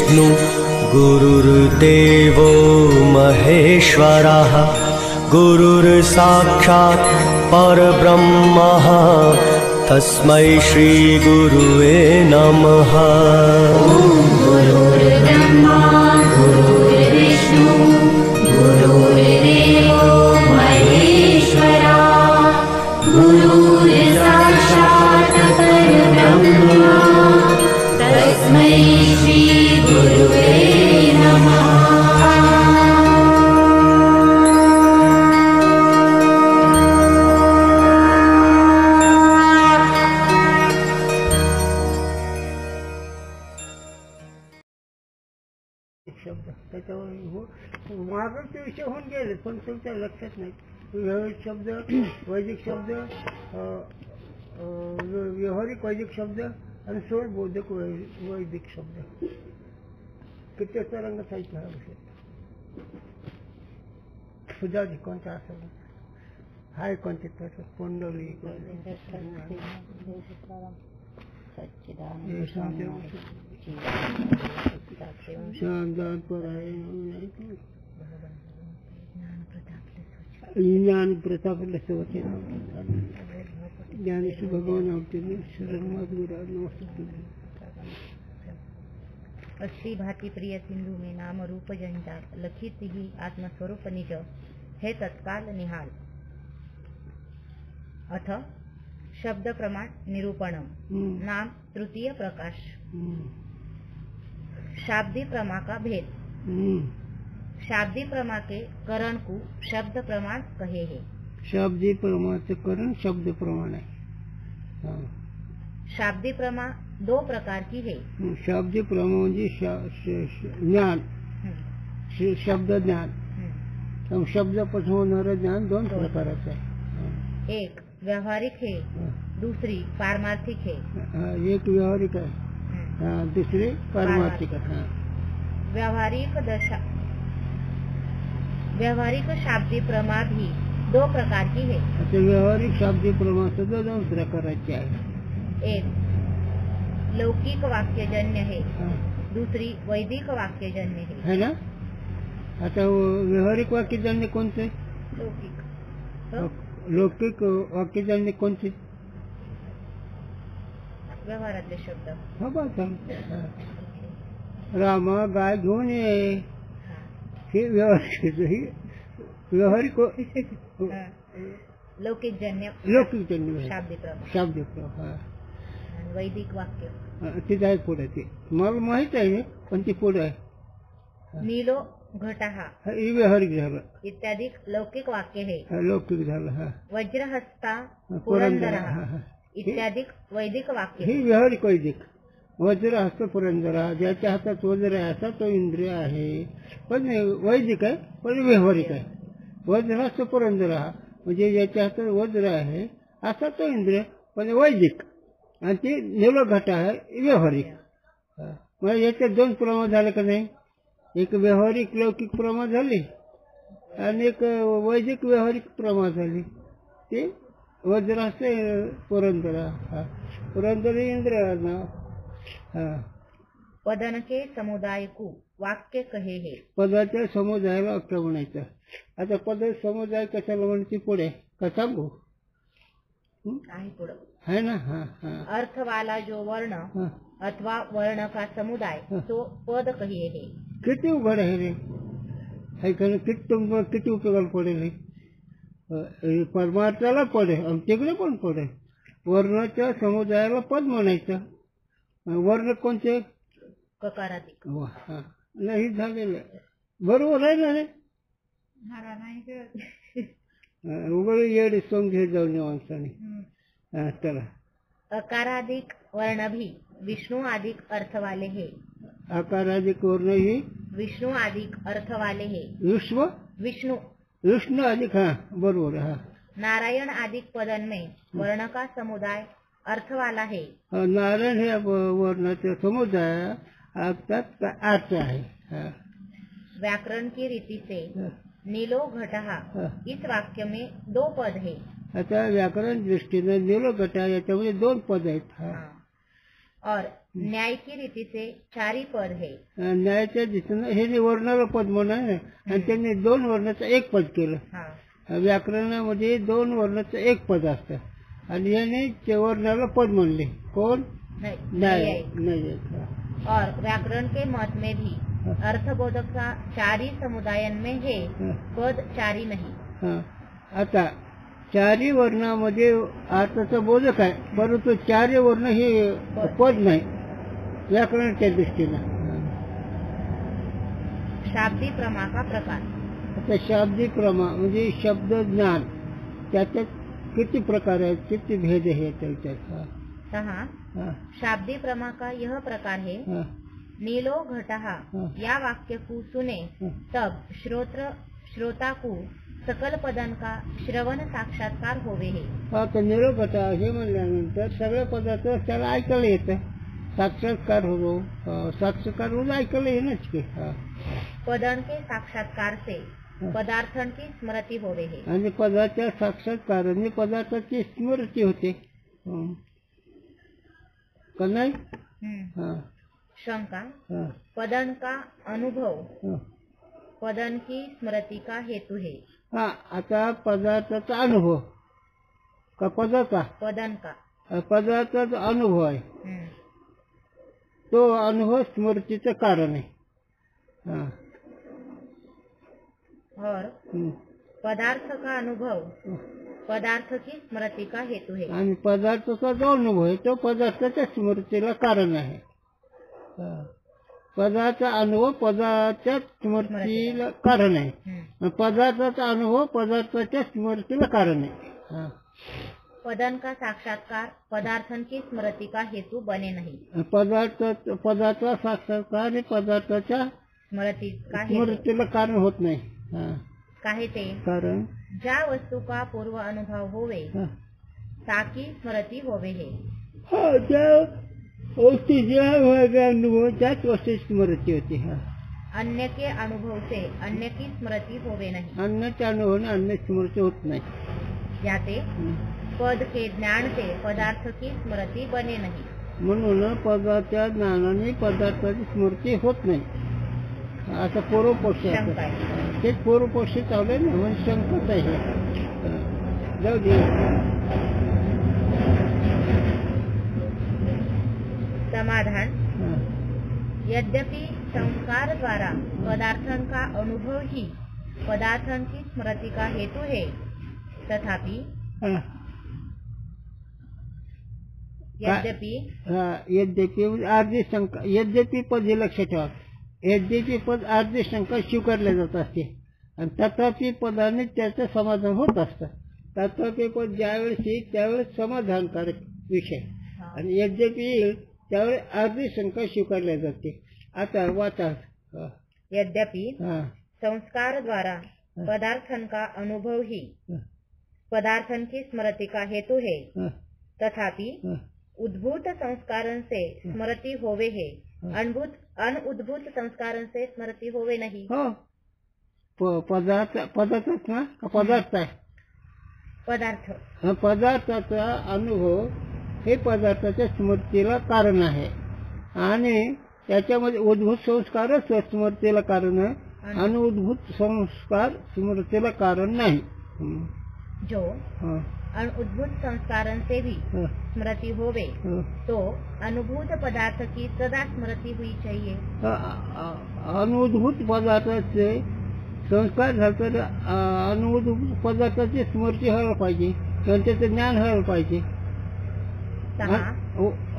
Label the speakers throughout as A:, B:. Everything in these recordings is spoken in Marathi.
A: गुरुर्विष्णु गुरुर्देवो महेश्वरः गुरुर्साक्षात् परब्रह्मः तस्मै श्री गुरुवे नमः।
B: गुरुर्ब्रह्मा गुरुर्विष्णु गुरुर्देवो महेश्वरा गुरुर्साक्षात् परब्रह्म तस्मै श्री गुरुवे नमः।
C: शब्द त्याच्यावर मागचे विषय होऊन गेले पण तुमच्या लक्षात नाही. व्यवहारिक शब्द, वैदिक शब्द, व्यवहारिक वैदिक शब्द आणि सोळ बौद्धिक वैदिक शब्द किती रंग साहित्य हा विषय सुजादी कोणता असेल हाय कोणते तर कोंडली ज्ञान प्रतापले सोबत ज्ञानेश्वर भगवान अवतीर्णे
D: अस्सी भांति प्रिय सिंधु में नाम रूप जंजाल लखित ही आत्मस्वरूप निज हे तत्काल निहाल। अथ शब्द प्रमाण निरूपणम नाम तृतीय प्रकाश। शाब्दी प्रमा का भेद। शाब्दी प्रमा के करण को शब्द प्रमाण कहे है।
C: शाब्दी प्रमा से करण शब्द प्रमाण है।
D: शाब्दी प्रमा दो प्रकार की है।
C: शाब्दी प्रमा म्हणजे ज्ञान शब्द ज्ञान शब्दापासून होणारं ज्ञान दोन प्रकाराचं आहे।
D: एक व्यावहारिक है दूसरी पारमार्थिक है।
C: एक व्यावहारिक है दूसरी पारमार्थिक है।
D: व्यावहारिक शाब्दी प्रमा भी दो प्रकार की है।
C: व्यावहारिक शाब्दी प्रमा सुद्धा दोन प्रकाराची आहे।
D: एक लौकिक वाक्यजन्य है दूसरी वैदिक वाक्यजन्य है
C: ना। आता व्यावहारिक वाक्यजन्य कोणते? लौकिक वाक्यजन्य कोणते?
D: व्यवहारातले शब्द
C: हा बस रामा गाय घेऊन ये हे व्यावहारिक
D: लौकिक जन्य शाब्दी
C: प्रमा
D: वैदिक वाक्य
C: ते जाय पुढे ते मला माहित आहे पण ते पुढे आहे।
D: नीलो घटहा
C: हे व्यावहारिक झालं
D: इत्यादी लौकिक वाक्य है।
C: लौकिक झालं
D: वज्रहस्ता पुरंदरः इत्यादी वैदिक वाक्य
C: हे व्यावहारिक वैदिक। वज्र हस्त पुरंदरा ज्याच्या हातात वज्र आहे असा तो इंद्रिय आहे पण वैदिक आहे पण व्यावहारिक आहे। वज्र हस्त पुरंदरा म्हणजे ज्याच्या हातात वज्र आहे असा तो इंद्रिय पण वैदिक आणि ते नीलघट आहे व्यावहारिक। मग याच्यात दोन प्रमा झाले का नाही? एक व्यावहारिक लौकिक प्रमा झाली आणि एक वैदिक व्यावहारिक प्रमा झाली। ते वज्र हस्त पुरंदरा पुरंदर इंद्रिय नाव।
D: पदन के समुदाय को वाक्य कहे है।
C: पदाच्या समुदायाला वाक्य म्हणायचं। आता पद समुदाय कशाला म्हणते पुढे का सांगू? है ना।
D: अर्थ वाला जो वर्ण अथवा वर्ण का समुदाय तो पद कहिए है।
C: किती उघड आहे रे किती उपयोगाला पडेल परमार्थाला पडेल आमच्याकडे पण पडेल। वर्णाच्या समुदायाला पद म्हणायचं। वर्ण कोणते?
D: ककाराधिक
C: नाही झालेलं बरोबर आहे ना रे। उघड येड सोंग घे जाऊन माणसाने चला।
D: अकाराधिक वर्ण भी विष्णु आदिक अर्थ वाले है।
C: अकाराधिक वर्ण ही
D: विष्णु आदिक अर्थ वाले है।
C: विष्णु आदिक बरोबर
D: नारायण आदिक पदन में वर्ण का समुदाय अर्थ वाला है।
C: नारायण हे वर्णाचे समुदाय अर्थ आहे।
D: व्याकरण की रीति से नीलो घटहा इस वाक्य में दो पद है।
C: आता व्याकरण दृष्टीने नीलो घटा याच्यामध्ये दोन पद आहेत।
D: और न्याय की रीति से चारी पद है.
C: न्यायाच्या दिशेनं हे वर्णाला पद म्हणा आणि त्यांनी 2 वर्णाचं एक पद केलं.
D: हाँ.
C: व्याकरणामध्ये 2 वर्णाचं एक पद असतं आणि याने वर्णाला पद म्हणले. कोण? न्याय.
D: और व्याकरण के मत में भी अर्थबोधक का चारी समुदायन में है पद चारी नहीं.
C: आता चारी वर्णामध्ये अर्थाचा बोधक आहे, परंतु चारी वर्ण हे पद नाही व्याकरणाच्या दृष्टीनं.
D: शाब्दिक प्रमा का प्रकार.
C: आता शाब्दिक प्रमा म्हणजे शब्द ज्ञान, त्याच्यात किती प्रकार आहेत, किती भेद आहे त्याच्यात.
D: शाब्दिक प्रमा का यह प्रकार है. नीलो घटः या वाक्य को सुने तब श्रोता को सकल पदन का श्रवण साक्षात्कार होवे है.
C: आता नीलो घट हे म्हणल्यानंतर सगळे पदार्थ त्याला ऐकायला येतं, साक्षात्कार होतो. साक्षात्कार होऊन ऐकायला येणंच की.
D: पदन के साक्षात्कार से पदार्थन की स्मृती होवे है.
C: आणि पदाच्या साक्षात्काराने पदार्थाची स्मृती होते का नाही.
D: शंका. पदन का अनुभव पदन की स्मृति का हेतु है.
C: आता पदार्थाचा अनुभव का पदाचा
D: पदन का
C: पदार्थाचा अनुभव आहे, तो अनुभव स्मृतीचं कारण आहे.
D: और पदार्थ का अनुभव पदार्थ की स्मृति का हेतु है.
C: आणि पदार्थाचा जो अनुभव आहे तो पदार्थाच्या स्मृतीला कारण आहे. पदार्थाचा अनुभव पदार्थाच्या स्मृतीला कारण आहे, पदार्थाचा अनुभव पदार्थाच्या स्मृतीला कारण आहे.
D: पदन का साक्षात्कार पदार्थन की स्मृति का हेतु बने नहीं.
C: पदार्थाचा साक्षात्कार हे पदार्थाच्या स्मृतीला कारण होत नाही.
D: काहे ते
C: कारण
D: ज्या वस्तु का पूर्व अनुभव होवे ताकी स्मृति होवे है.
C: ज्या गोष्टी ज्या अनुभव त्याच वस्तू स्मृती होती.
D: अन्य के अनुभव से अन्य की स्मृति होवे नहीं.
C: अन्याच्या अनुभवाने अन्य स्मृती होत नाही.
D: जाते पद के ज्ञान से पदार्थ की स्मृति बने नहीं.
C: म्हणून पदाच्या ज्ञानाने पदार्थाची स्मृती होत नाही. आता पूर्वपक्ष ते पूर्वपक्ष चालू ना, म्हणजे शंकच आहे. जाऊ दे.
D: समाधान. यद्यपि संस्कार द्वारा पदार्थन का अनुभव ही पदार्थन की स्मृति का हेतु है, तथापि
C: यद्यपि अर्धी शंका. यद्यपि पद हे लक्षात ठेवा. यद्यपि पद अर्धी शंका स्वीकारले जात असते आणि तथापि पदाने त्याचं समाधान होत असतं. तथापि पद ज्यावेळेस येईल त्यावेळेस समाधानकारक विषय आणि यद्यपि येईल त्यावेळेस अर्धी शंका स्वीकारल्या जाते. आता वाचा.
D: यद्यपि संस्कार द्वारा पदार्थन का अनुभव ही पदार्थन की स्मृति का हेतु है, तथापि उद्भूत संस्कारण से स्मृति होवे है, अनउद्भूत संस्कारण से स्मृति होवे नहीं.
C: पदार्थच ना पदार्थ आहे. पदार्थाचा अनुभव हे पदार्थाच्या स्मृतीला कारण आहे आणि त्याच्यामध्ये उद्भूत संस्कारच स्मृतीला कारण आहे आणि उद्भूत संस्कार स्मृतीला कारण नाही.
D: जो अनउद्भूत संस्कारण से भी स्मृति होवे तो अनुभूत पदार्थ की सदा स्मृति हुई चाहिए.
C: अनउद्भूत पदार्थाचे संस्कार झाले तर अनउद्भूत पदार्थाची स्मृती व्हायला पाहिजे, त्याचं ज्ञान व्हायला पाहिजे.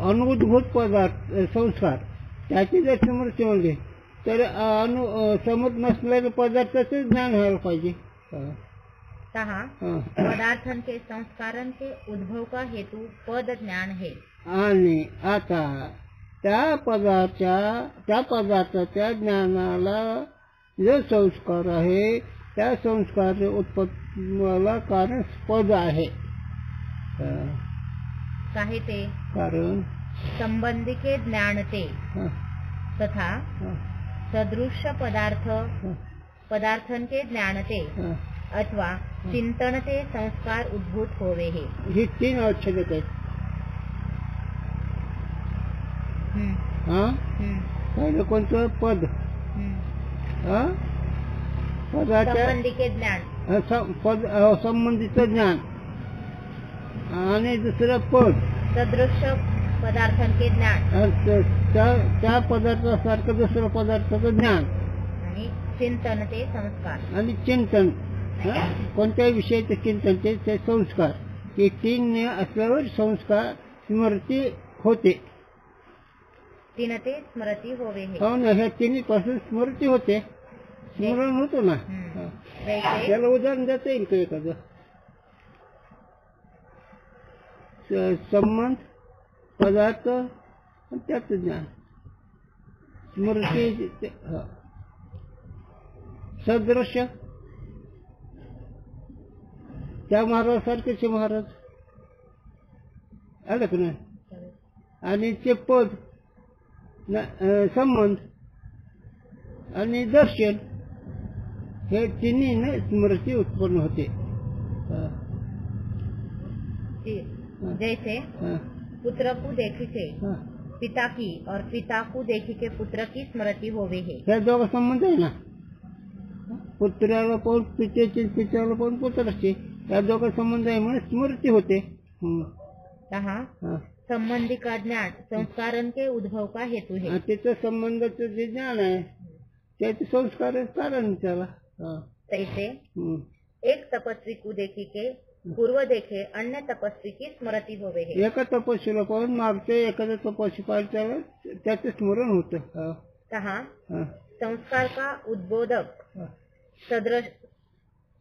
C: अनउद्भूत पदार्थ संस्कार त्याची जर स्मृती होईल तर समज नसलेल्या पदार्थाचे ज्ञान व्हायला पाहिजे.
D: पदार्थन के संस्कारण के उद्भव का हेतु पद ज्ञान है.
C: आणि आता त्या पदार्थाच्या ज्ञानाला जो संस्कार आहे त्या संस्कार उत्पत्तीला कारण पद आहे.
D: काहे ते
C: कारण
D: संबंधी के ज्ञान ते तथा सदृश पदार्थन के ज्ञान ते अथवा चिंतन ते संस्कार उद्भूत होवे है.
C: ही 3 औषधे आहेत. हा पहिलं कोणतं पद हा पदाच्या
D: संबंधी के ज्ञान,
C: पद संबंधीचं ज्ञान आणि दुसरं पद
D: सदृश पदार्थन के ज्ञान
C: त्या पदार्थासारखं दुसरं पदार्थाचं ज्ञान
D: आणि चिंतन ते संस्कार
C: आणि चिंतन कोणत्याही विषयाचे चिंतन ते संस्कार हे तीन असल्यावर संस्कार स्मृती होते.
D: तीन ते स्मृती होवे हे.
C: हो ना ह्या तिन्ही पासून स्मृती होते स्मरण होतो ना.
D: जैसे
C: त्याला उदाहरण देता येईल का एखादं संबंध पदार्थ आणि त्याचं ज्ञान स्मृती सदृश्य त्या महाराजासारखेचे महाराज आलं का नाही आणि ते पद संबंध आणि दर्शन हे तिन्ही स्मृती उत्पन्न होते.
D: जैसे पुत्र को देखी के पिता की और पिता को देखी के पुत्र की स्मृती होवे हे.
C: ह्या दोघं संबंध आहे ना पुत्राला पाहून पित्याची पित्याला पाहून पुत्राची या दोघं संबंध आहे म्हणून स्मृती होते.
D: संबंधी का ज्ञान संस्कारण के उद्भव का हेतु है.
C: त्याचं संबंधाचं जे ज्ञान आहे त्याचे संस्कार कारण त्याला.
D: तैसे एक तपस्वी को देखी के पूर्व देखे अन्य तपस्वी की स्मृती होवे हे.
C: एका तपस्वीला पाहून मागचे एखाद्या तपस्वी पाहिजे त्याचं स्मरण होतं.
D: संस्कार का उद्बोधक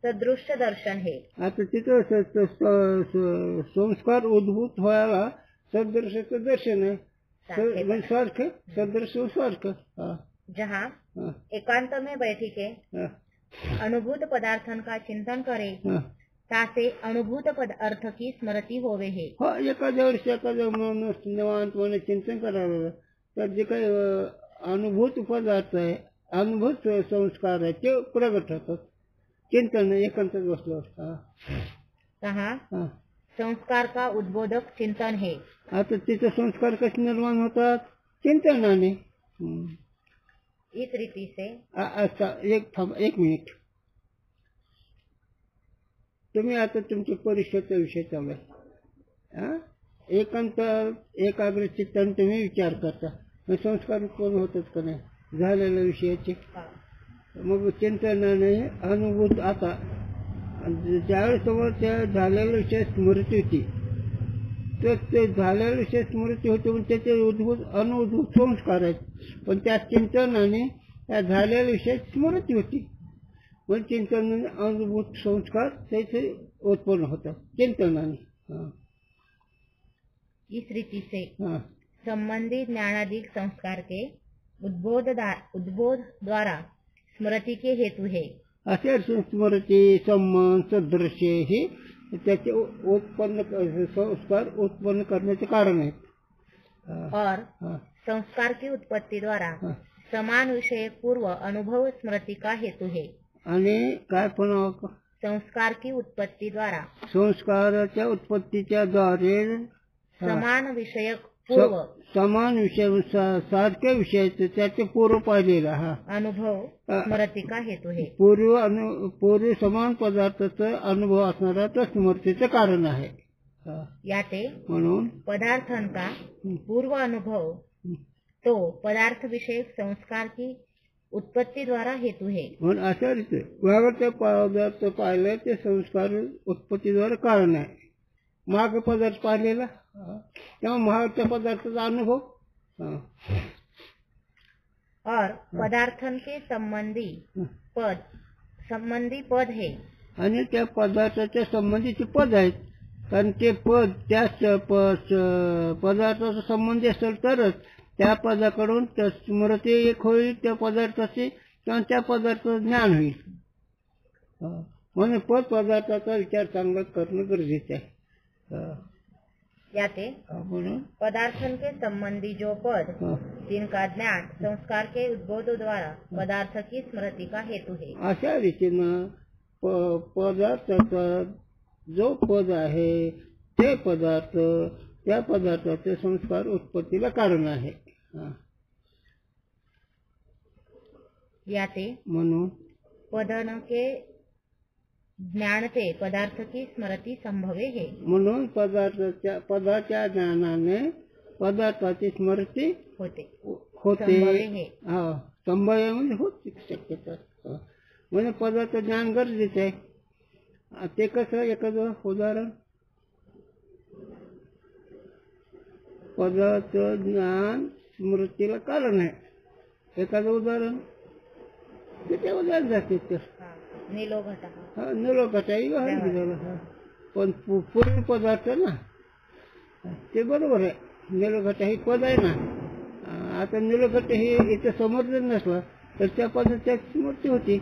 D: सदृश्य दर्शन है.
C: आता तिथं संस्कार उद्भूत व्हायला सदृश्याचं दर्शन आहे सारखं सदृश्य सारखं.
D: जहाँ एकांत में बैठी के अनुभूत पदार्थन का चिंतन करे तासे अनुभूत पदार्थ की स्मृती होवे हे.
C: एखाद्या वर्षी एखाद्या निवांतपणे चिंतन करावं तर जे काही अनुभूत पदार्थ आहे अनुभूत संस्कार आहे ते प्रगट होतात चिंतन एकांत बसल्यावर.
D: संस्कार का उद्बोधक चिंतन है.
C: आता तिथे संस्कार कसे निर्माण होतात चिंतनाने.
D: इस रीति से
C: एक मिनिट तुम्ही आता तुमच्या परीक्षेचा विषय चालू आहे एकांत एकाग्र चित्ताने तुम्ही विचार करता मग संस्कार उत्पन्न होतात का नाही झालेल्या विषयाचे. मग चिंतनाने अनुभूत आता ज्यावेळेस समोर त्या झालेल्या विषय स्मृती होती तर ते झालेल्या विषय स्मृती होते पण त्याचे उद्भूत अनुभूत संस्कार आहेत पण त्या चिंतनाने त्या झालेल्या विषय स्मृती होती पण चिंतनाने अनुभूत संस्कार त्याचे उत्पन्न होतात चिंतनाने.
D: इस रीति से संबंधी ज्ञानाधिक संस्कार के उद्बोध द्वारा स्मृति के हेतु है.
C: असे स्मृती संबंध सदृश्य हे त्याचे उत्पन्न संस्कार उत्पन्न करण्याचे कारण आहेत.
D: और संस्कार की उत्पत्ति द्वारा समान विषय पूर्व अनुभव स्मृति का हेतु है.
C: आणि काय पण
D: संस्कार की उत्पत्ति द्वारा
C: संस्काराच्या उत्पत्तीच्या द्वारे
D: समान विषयक पूर्व
C: समान विषय सारख्या विषयाचे त्याचे पूर्व पाहिलेला
D: अनुभव स्मृती का हेतु है.
C: पूर्व समान पदार्थाचा अनुभव असणारा तो स्मृतीचं कारण आहे.
D: याते
C: म्हणून
D: पदार्थांका पूर्व अनुभव तो पदार्थ विषयक संस्कार की उत्पत्ति द्वारा हेतु है.
C: म्हणून अशा रीते ते पदार्थ पाहिले ते संस्कार उत्पत्तीद्वारे कारण आहे. माग पदार्थ पाहिलेला तेव्हा महागच्या पदार्थाचा अनुभव.
D: और पदार्थन के संबंधी पद है.
C: आणि त्या पदार्थाच्या संबंधीचे पद आहेत कारण ते पद त्याच पदार्थाचा संबंधी असेल तरच त्या पदाकडून स्मृती एक होईल त्या पदार्थाची किंवा त्या पदार्थाचं ज्ञान होईल. म्हणून पदार्थाचा विचार चांगला करणं गरजेचं आहे.
D: याते पदार्थन के संबंधी जो पद जिनका ज्ञान संस्कार के उद्बोध द्वारा पदार्थ की स्मृति का हेतु है.
C: अशा रीतीनं पदार्थाचा जो पद आहे ते पदार्थ त्या पदार्थाचे संस्कार उत्पत्तीला कारण आहे.
D: याते
C: म्हणून
D: पदन के ज्ञानते पदार्थ की स्मृती संभवे है.
C: म्हणून पदाच्या ज्ञानाने पदार्थाची स्मृती
D: होते.
C: होते.
D: संभवे है.
C: संभव म्हणजे होत शक्यता. म्हणजे पदार्थ ज्ञान गरजेचं आहे. ते कसं एखादं उदाहरण पदार्थ ज्ञान स्मृतीला कारण आहे. एखादं उदाहरण ते उदाहरण जाते निलोघटाही झालं. पण पूर्वी पदार्थ ना ते बरोबर आहे. निलोघटा ही पद आहे ना. आता निलोघट हे इथं समोर जर नसला तर त्या पदार्थाची स्मृती होती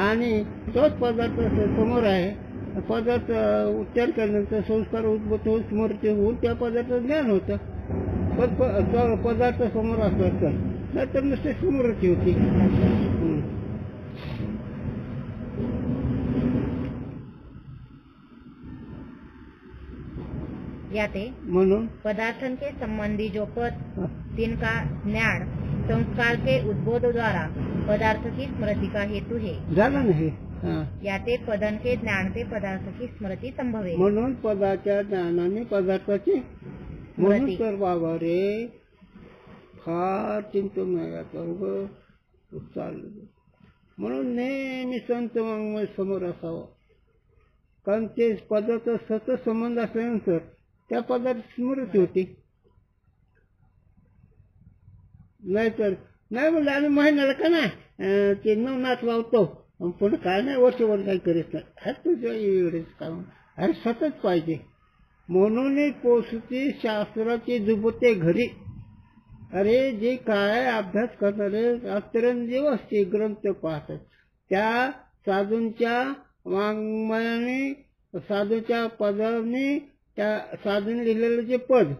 C: आणि तोच पदार्थ समोर आहे. पदार्थ उच्चार केल्यानंतर संस्कार उद्भूत होऊन स्मृती होऊन त्या पदार्थाचं ज्ञान होतं. पण पदार्थ समोर असला तर नाहीतर नुसते स्मृती होती.
D: याते
C: म्हणून
D: पदार्थन के संबंधी जो पद तिनका ज्ञान संस्कार के उद्बोध द्वारा पदार्थ की स्मृति का हेतु है.
C: झालं नाही.
D: याते पदन के ज्ञान ते पदार्थ की स्मृती संभवे.
C: म्हणून पदाच्या ज्ञानाने पदार्थाची म्हणून तर बाबा रे फार चिंतन नाही चाललं. म्हणून नेहमी संत वाङ्मय समोर असावं. कारण ते पदार्थ सतत संबंध असल्यानंतर त्या पदार्थ स्मृती होती. नाहीतर नाही म्हणलं आम्ही महिन्याला का नाही ते नवनाथ लावतो पण काय नाही वर्षभर काही करीत नाही. हा तुझ्या एवढेच काम अरे सतत पाहिजे. म्हणून पोचती शास्त्राची जुबते घरी. अरे जे काय अभ्यास करणारे अतिरंजीव असते ग्रंथ पाहतात त्या साधूंच्या वाङ्मयाने साधूच्या पदाने त्या साधूने लिहिलेलं जे पद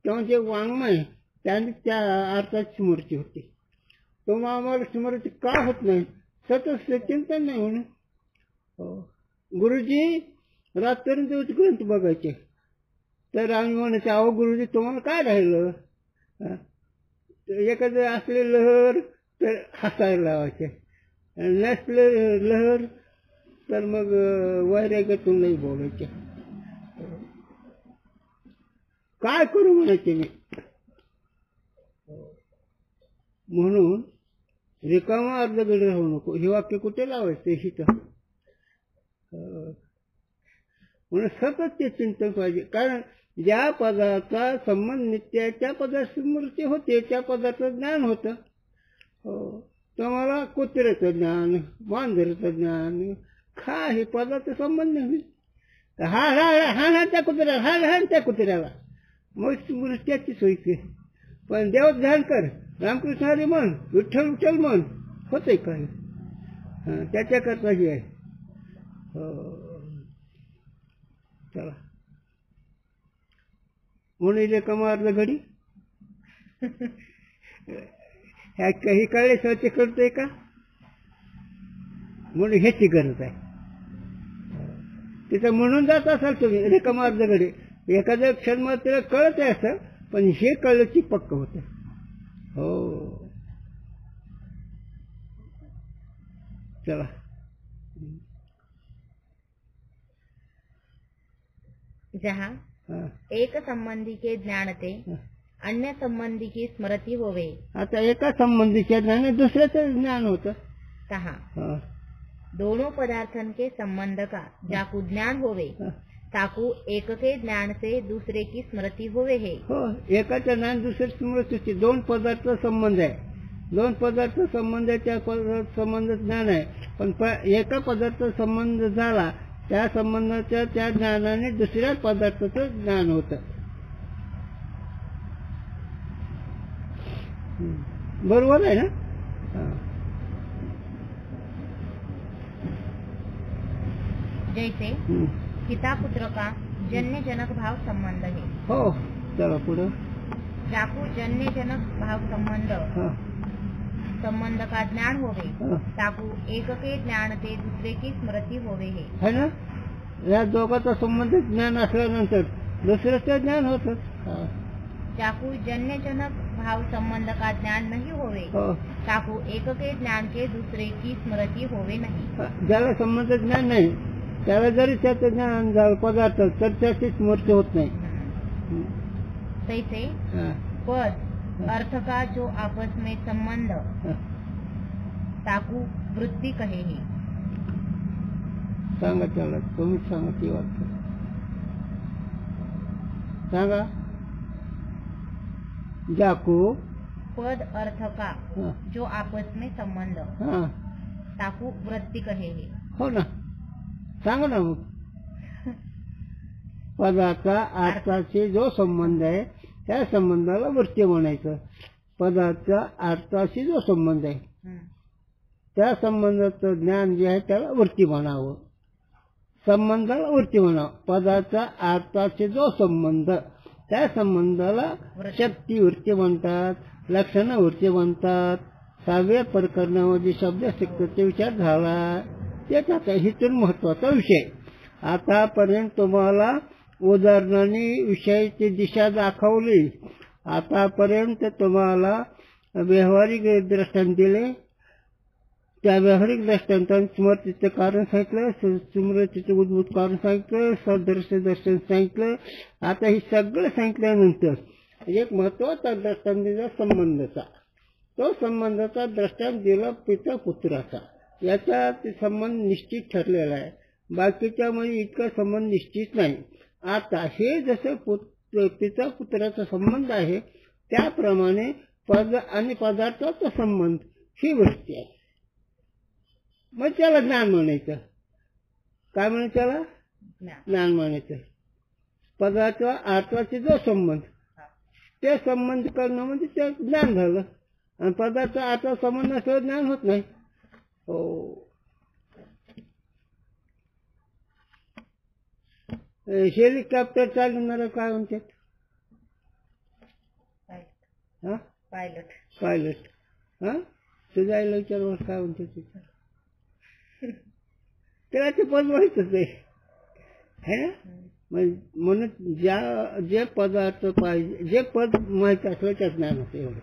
C: किंवा जे वाङ्मय त्याने त्या अर्थाची स्मृती होती. तो आम्हाला स्मृती का होत नाही सतत चिंतन नाही म्हणून. गुरुजी रात्रंदिवस ग्रंथ बघायचे तर आम्ही म्हणायचे अहो गुरुजी तुम्हाला काय राहिलं. एखादं असले लहर तर हसायला लावायचे नसले लहर तर मग वैराग्यातून नाही बोलायचे. काय करू म्हणायचे मी. म्हणून रिकामा अर्धगडी राहू नको हे वाक्य कुठे लावायचं हिथं. म्हणून सतत ते चिंतन पाहिजे. कारण ज्या पदार्थाचा संबंध नित्य त्या पदार्थ स्मृती होते त्या पदार्थाचं ज्ञान होतं. तुम्हाला कुत्र्याचं ज्ञान मांजराचं ज्ञान खा हे पदार्थ संबंध नाही. हा हा हा हा त्या कुत्र्याला हा हा त्या कुत्र्याला मग स्मृत्याची सोयी. पण देव ध्यान कर रामकृष्ण हरी म्हण विठ्ठल विठ्ठल म्हण होतंय काय त्याच्याकरता हे आहे. चला म्हणून रिकामा अर्ध घडी ह्या काही कळले स्वच्छ करतोय का म्हणून ह्याची गरज आहे. तिथं म्हणून जात असाल तुम्ही रिकामा अर्ध घडी एखाद्या क्षण मात्र कळत आहे असं पण हे कळलं की पक्क होतं. हो चला
D: जहाँ एक संबंधी के ज्ञानते अन्य संबंधी की स्मृती होवे.
C: आता एका संबंधीचे ज्ञान दुसऱ्याचं ज्ञान होतं.
D: तहा दोनों पदार्थन के संबंध का जाकू ज्ञान होवे ताकू एक के ज्ञान से दूसरे की स्मृती होवे है.
C: हो एकाचं ज्ञान दुसऱ्या स्मृतीची. दोन पदार्थ संबंध आहे. दोन पदार्थ संबंधाच्या संबंध ज्ञान आहे. पण एका पदार्थ संबंध झाला त्या संबंधाच्या त्या ज्ञानाने दुसऱ्या पदार्थाचं ज्ञान होतं. बरोबर आहे ना.
D: जैसे पिता पुत्र का जन्य जनक भाव संबंध है.
C: हो चला पुढे.
D: जाकू जन्य जनक भाव संबंध का ज्ञान होवे ताकू एक के ज्ञान ते दुसरे की स्मृती होवे है
C: ना. या दोघांचा संबंध ज्ञान असल्यानंतर दुसऱ्याचं ज्ञान होतं.
D: जाकू जन्य जनक भाव संबंध का ज्ञान नहीं होवे ताकू एक के ज्ञान के दूसरे की स्मृती होवे नाही.
C: ज्याला संबंध ज्ञान नाही त्याला जरी त्याचं ज्ञान झालं पदार्थ तर त्याची स्मृती होत नाही.
D: तैसे पद अर्थ का जो आपस में संबंध ताकू वृत्ती कहेही.
C: सांगा त्याला तुम्ही सांगा ती वाक्य सांगा. जाकू
D: पद अर्थ का जो आपस में संबंध ताकू वृत्ती कहेही.
C: हो ना सांगा ना मग. पदाचा अर्थाशी जो संबंध आहे त्या संबंधाला वृत्ती म्हणायचं. पदाचा अर्थाशी जो संबंध आहे त्या संबंधाचं ज्ञान जे आहे त्याला वृत्ती म्हणावं. संबंधाला वृत्ती म्हणावं. पदाचा अर्थाशी जो संबंध त्या संबंधाला शक्ती वृत्ती म्हणतात, लक्षण वृत्ती म्हणतात. 6व्या प्रकरणामध्ये शब्द शिकतो विचार झाला. त्याच्यात हितून महत्वाचा विषय. आतापर्यंत तुम्हाला उदाहरणाने विषयाची दिशा दाखवली. आतापर्यंत तुम्हाला व्यावहारिक दृष्टांत दिले. त्या व्यावहारिक दृष्टांताने स्मृतीचं कारण सांगितलं, स्मृतीचं उद्भूत कारण सांगितलं, सदृश्य दर्शन सांगितलं. आता हे सगळं सांगितल्यानंतर एक महत्वाचा दृष्टांत दिला संबंधाचा. तो संबंधाचा दृष्टांत दिला पिता पुत्राचा. याचा संबंध निश्चित ठरलेला आहे. बाकीच्या मध्ये इतका संबंध निश्चित नाही. आता हे जसं पिता पुत्राचा संबंध आहे त्याप्रमाणे पद आणि पदार्थाचा संबंध ही वृत्ती आहे. मग त्याला ज्ञान म्हणायचं. काय म्हणायचं त्याला? ज्ञान म्हणायचं. पदाचा अर्थाचा जो संबंध ते संबंध करणं म्हणजे ते ज्ञान झालं. आणि पदाचा अर्थ संबंध असं ज्ञान होत नाही. हो हेलिकॉप्टर चालवणार काय म्हणतात?
D: पायलट.
C: पायलट. तुझ्या आईला विचार काय म्हणतात विचार. त्याला ते पद माहितच आहे ना. म्हणून जे पदार्थ पाहिजे जे पद माहित असलं त्या ज्ञान होतं एवढं.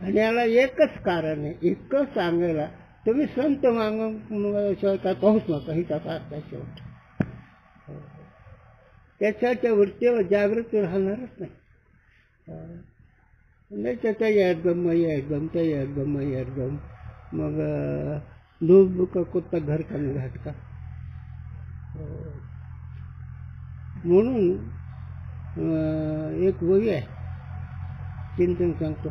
C: आणि याला एकच कारण आहे इतकं सांगायला. तुम्ही संत मागून काय पाहूच नका ही त्याचा अर्थ आहे शेवट. त्याच्या वृत्तीवर जागृत राहणारच नाही. त्याच्या एकदम त्या एकदम मग दूध का कुत्ता घर का घाट का. म्हणून एक वही आहे चिंतन सांगतो.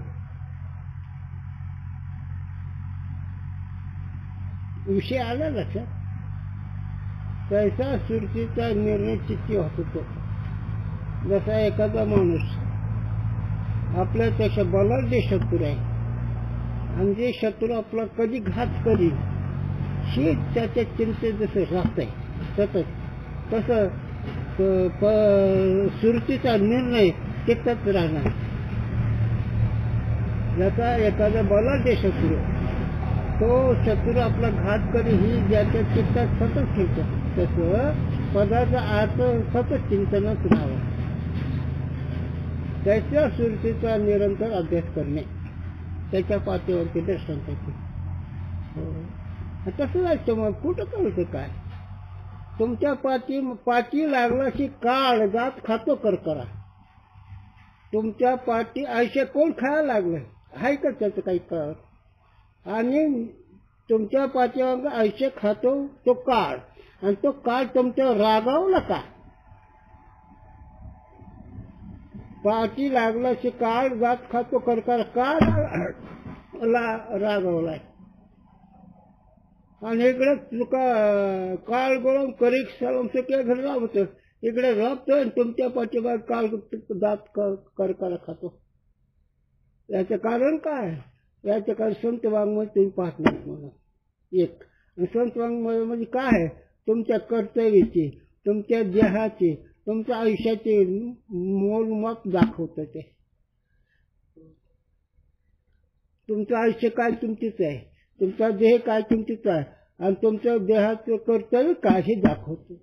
C: विषय आला लक्षात. तैसा सुरतीचा निर्णय चित्ती होतो. जसा एखादा माणूस आपल्यापेक्षा बलाढ्य शत्रू आहे आणि जे शत्रू आपला कधी घात करील हे त्याच्या चिंतेत जसं राहत आहे सतत तसं सुरतीचा निर्णय चित्तात राहणार. जसा एखादा बलाढ्य शत्रू तो शत्रू आपला घात करी ही ज्याच्या चित्तात सतत ठेवतात तसं पदाचा अर्थ सतत चिंतनच राहावं. त्याच्या सुरतीचा निरंतर अभ्यास करणे त्याच्या पातळीवरती दर्शन करते. तसं जायचं मग कुठं कळतं काय. तुमच्या पाठी लागला की काळ जात खातो करकरा. तुमच्या पाठी आयुष्य कोण खायला लागलं आहे का त्याचं काही कळत. आणि तुमच्या पाठीवर आयुष्य खातो तो काळ आणि तो काळ तुमच्यावर रागावला का. पाठी लागला की काळ जात खातो करकरा. काळ रागावलाय आणि इकडे तुका काळ गोळून करीक सलम सगळ्या घर राबतो. इकडे राबतो आणि तुमच्या पाठीमाग काळ दात करकरा खातो. याचं कारण काय. याचं कारण संत वाङ्मय तुम्ही पाहत नाही मला एक. संत वाङ्मय म्हणजे काय आहे तुमच्या कर्तव्याची तुमच्या देहाची तुमच्या आयुष्याचे मोलमाप दाखवतं. ते तुमचं आयुष्य काय तुमचीच आहे. तुमचा देह काय तुमचीच आहे आणि तुमच्या देहाचं कर्तव्य काय हे दाखवतो.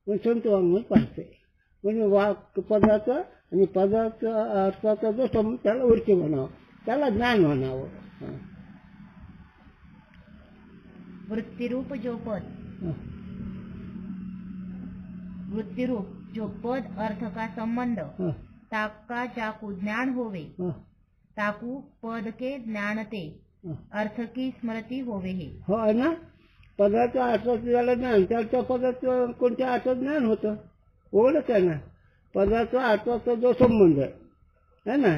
C: संत वाङ्मय पाहते. म्हणजे पदार्थ आणि पदार्थ अर्थाचा जो संबंध त्याला वृत्ती म्हणावं, त्याला ज्ञान म्हणावं.
D: वृत्तिरूप जो पद, वृत्तिरूप जो पद अर्थ का संबंध, ताका जाकू ज्ञान होवे, ताकू पद के ज्ञानते अर्थ की स्मृती होवे हे.
C: हो ना, पदार्थ अर्थाचं झालं ज्ञान, त्याच्या पदार्थ कोणत्या अर्थात ज्ञान होतं, ओळख आहे ना. पदार्थ अर्थाचा जो संबंध आहे ना,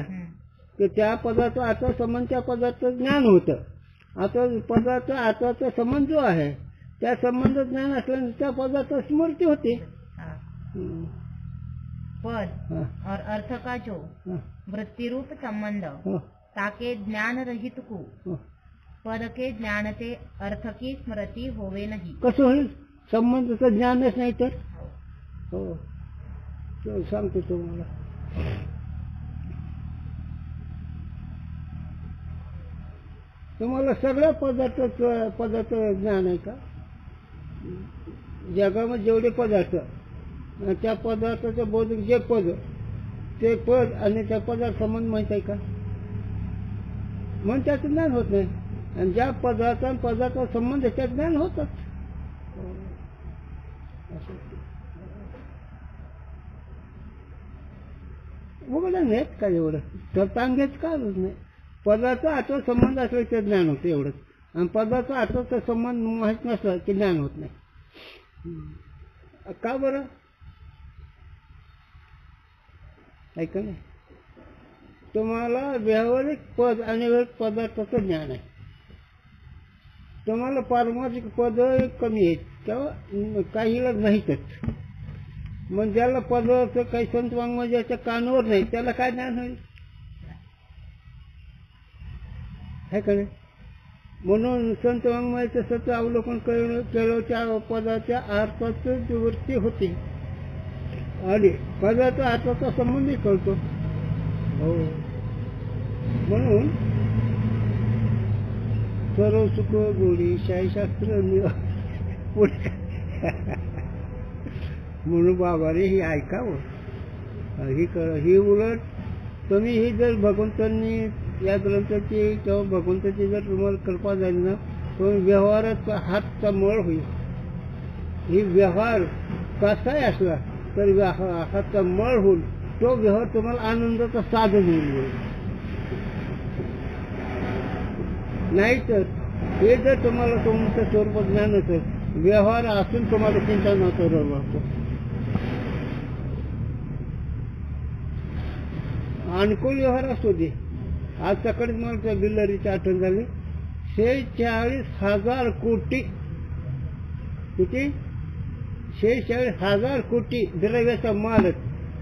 C: तर त्या पदार्थ अर्थाचा संबंध त्या पदार्थाचं ज्ञान होतं. आता पदार्थ अर्थाचा संबंध जो आहे त्या संबंध ज्ञान असल्याने त्या पदार्थात स्मृती होते.
D: पद और अर्थ का जो वृत्तिरूप संबंध, ताके ज्ञान रहित को पद के ज्ञानते अर्थ की स्मृती होवे नाही.
C: कसं होईल, संबंधाचं ज्ञानच नाही तर. हो सांगतो तुम्हाला. तुम्हाला सगळ्या पदार्थ ज्ञान आहे का? जगामध्ये जेवढे पदार्थ, त्या पदार्थाचं बौद्धिक जे पद, ते पद आणि त्या पदार्थ संबंध माहित आहे का? म्हणून त्याचं ज्ञान होत नाही. आणि ज्या पदार्थ संबंध त्यात ज्ञान होतात. उघडं नाहीत का एवढं, तर तांगेच का नाही. पदार्थ आठवा संबंध असला ते ज्ञान होतं एवढंच, आणि पदार्थ आठवाचा संबंध माहीत नसला की ज्ञान होत नाही. का बरं? ऐका नाही, तुम्हाला व्यावहारिक पद आणि पदार्थाचं ज्ञान आहे. तुम्हाला पारमार्थिक पद कमी आहेत किंवा काहीला नाहीतच. मग ज्याला पदार्थ काही संत वाङ्मयाच्या कानावर नाही त्याला काय ज्ञान होईल, आहे का नाही? म्हणून संत वाङ्मयाचं सत्य अवलोकन केलं, त्या पदाच्या अर्थाची वृत्ती होती आणि पदार्थ अर्थाचा संबंधही कळतो. हो, म्हणून सर्व सुख गोडी शाहीशास्त्र म्हणून बाबा रे ही ऐकावं, ही उलट तुम्ही ही जर भगवंतांनी या ग्रंथाची किंवा भगवंताची जर तुम्हाला कृपा झाली ना, तो व्यवहारात हातचा मळ होईल. ही व्यवहार कसाही असला तर हातचा मळ होईल, तो व्यवहार तुम्हाला आनंदाचा साधन होईल. नाहीतर हे जर तुम्हाला तुमचं स्वरूप ज्ञान असेल, व्यवहार असून तुम्हाला चिंता नव्हतं लागतो. अनुकूल व्यवहार असतो दे. आज सकाळी मला त्या बिल्लरीची आठवण झाली. 46,000 कोटी, किती? 46,000 कोटी द्रव्याचा मालक,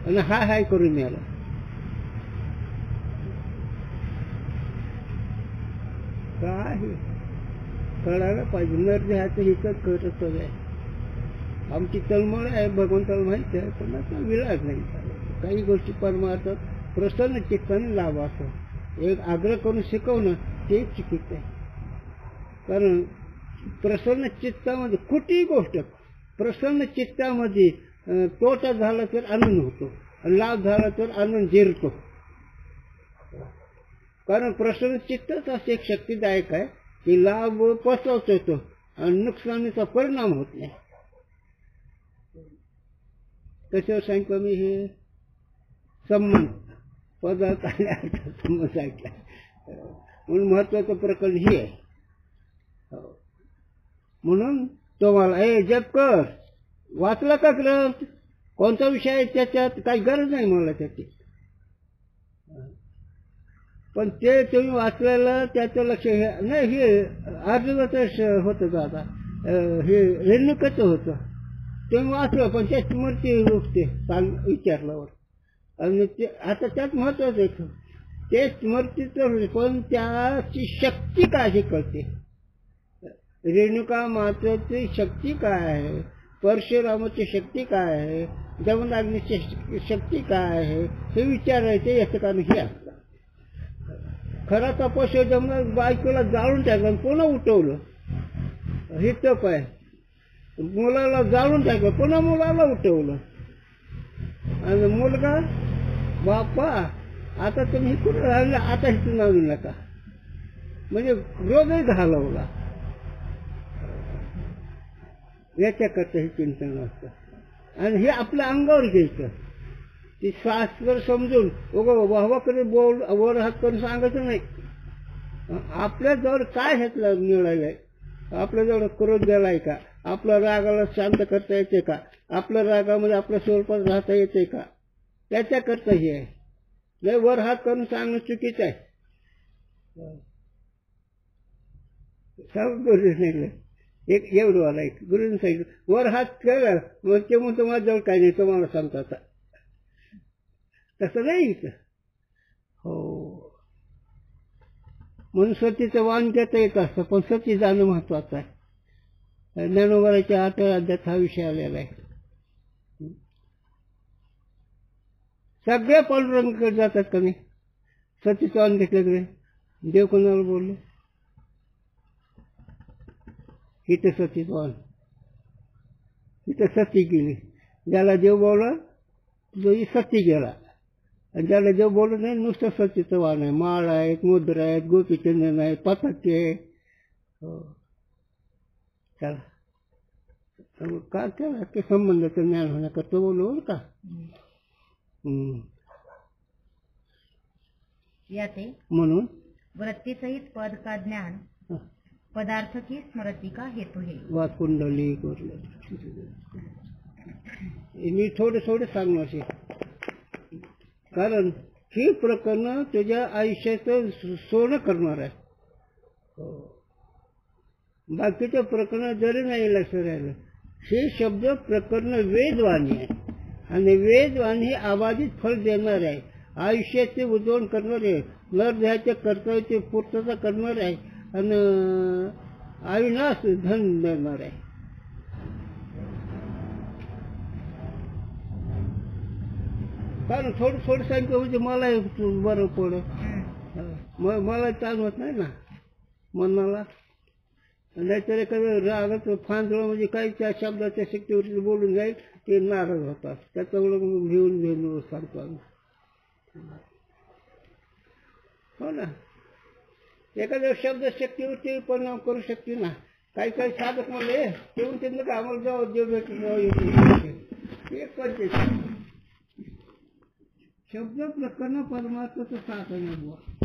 C: आणि हाय करून मिळाला. काय कळायला पाहिजे. नरदेहाचं हिचं करत आहे. आमची तळमळ आहे, भगवंताला माहिती आहे, पण आता विलाज नाही. काही गोष्टी परमार्थात प्रसन्न चित्ताने लाभ असतो. एक आग्रह करून शिकवणं ते चुकीचं आहे. कारण प्रसन्न चित्तामध्ये कुठलीही गोष्ट, प्रसन्न चित्तामध्ये तोटा झाला तर आनंद होतो, लाभ झाला तर आनंद जिरतो. कारण प्रसन्न चित्तच असे एक शक्तिदायक आहे की लाभ पसरवतो येतो आणि नुकसानीचा परिणाम होत नाही. कशावर सांगितलं मी? हे संबंध पदार्थ आणि अर्थाचा संबंध सांगितला. म्हणून महत्वाचं प्रकरण ही आहे. म्हणून तुम्हाला जप कर, वाचला का ग्रंथ, कोणता विषय आहे त्याच्यात, काही गरज नाही मला त्याची, पण ते तुम्ही वाचलेलं त्याचं लक्ष नाही. हे अर्जुनाचं होतं का आता, हे रेणुकाचं होतं, तुम्ही वाचलं पण त्या स्मृती उठते विचारल्यावर. आणि ते आता त्यात महत्वाचं आहे ते स्मृतीचं, पण त्याची शक्ती काय हे कळते. रेणुका मातेची शक्ती काय आहे, परशुरामाची शक्ती काय आहे, जमदग्नीची शक्ती काय आहे हे विचारायचे. याचं कारण हे असतं. खरा तपस्या जमला बायकोला जाळून टाकलं पुन्हा उठवलं, हे तप आहे. मुलाला जाळून टाकलं पुन्हा मुलाला उठवलं. आणि मुलगा बापा आता तुम्ही कुठं राहिलं, आता इथून नाव नका, म्हणजे रोगही घालवला. याच्याकरता हे चिंतन असतं आणि हे आपल्या अंगावर घ्यायचं. ती शास्त्र समजून वाहवा करून बोल वर हात करून सांगायचं नाही. आपल्याजवळ काय ह्यातलं मिळालंय, आपल्याजवळ क्रोध गेलाय का, आपल्या रागाला शांत करता येते का, आपल्या रागामध्ये आपल्या स्वरूपात राहता येते का, त्याच्याकरता हे आहे. नाही वर हात करून सांगणं चुकीचं आहे. एक एवढं वाला एक गुरुने सांगितलं वर हात केला मग ते म्हणतो माझ्याजवळ काही नाही, तुम्हाला सांगतो आता. तसं नाही इथं. हो, म्हणून सतीचं वाण घेता येत असतं, पण सती जाणं महत्वाचं आहे. ज्ञानोबाच्या 8व्या अध्यायात हा विषय आलेला आहे. सगळे पांडुरंगाकडे जातात का नाही? सतीचं वाण घेतल्याकडे देव कोणाला बोलले? इथं सतीचं वाण, इथं सती गेली. ज्याला देव बोलला तो सती गेला, आणि ज्याला देव बोलत नाही नुसतं सतीचं वाण आहे. माळ आहेत, मुद्रा आहेत, गोपीचंदन आहेत, पताके आहे. हो, चला का केला ते संबंधाचं ज्ञान होण्याकरता बोलू बरं का.
D: याते
C: म्हणून
D: वृत्तीसहित पद का ज्ञान पदार्थ की स्मृती का हेतु है.
C: वाद कुंडली मी थोडे सांगणार, कारण ही प्रकरण तुझ्या आयुष्याचं सोनं करणार आहे. बाकीच्या प्रकरण जरी नाही लक्षात राहिलं, हे शब्द प्रकरण वेदवाणी आहे आणि वेदवाणी ही अबाधित फळ देणार आहे, आयुष्याचे उज्ज्वल करणार आहे, नरदेहाच्या कर्तव्याची पूर्तता करणार आहे आणि अविनाश धन देणार आहे. कारण थोडं सांगितलं म्हणजे मला बरं पडत, मला ताण होत नाही ना मनाला. नाहीतर एखादं रागात फांदळ म्हणजे काही त्या शब्दाच्या शक्तीवरती बोलून जाईल ते नाराज होतात. त्याच्यामुळं घेऊन सांगतो आम्ही. हो ना, एखाद्या शब्द शक्तीवरती परिणाम करू शकते ना. काही साधक म्हणले तेवढून त्यांना का आम्हाला जाऊ देव भेटले एक शब्द प्रकरण परमात्माचं साधन आहे.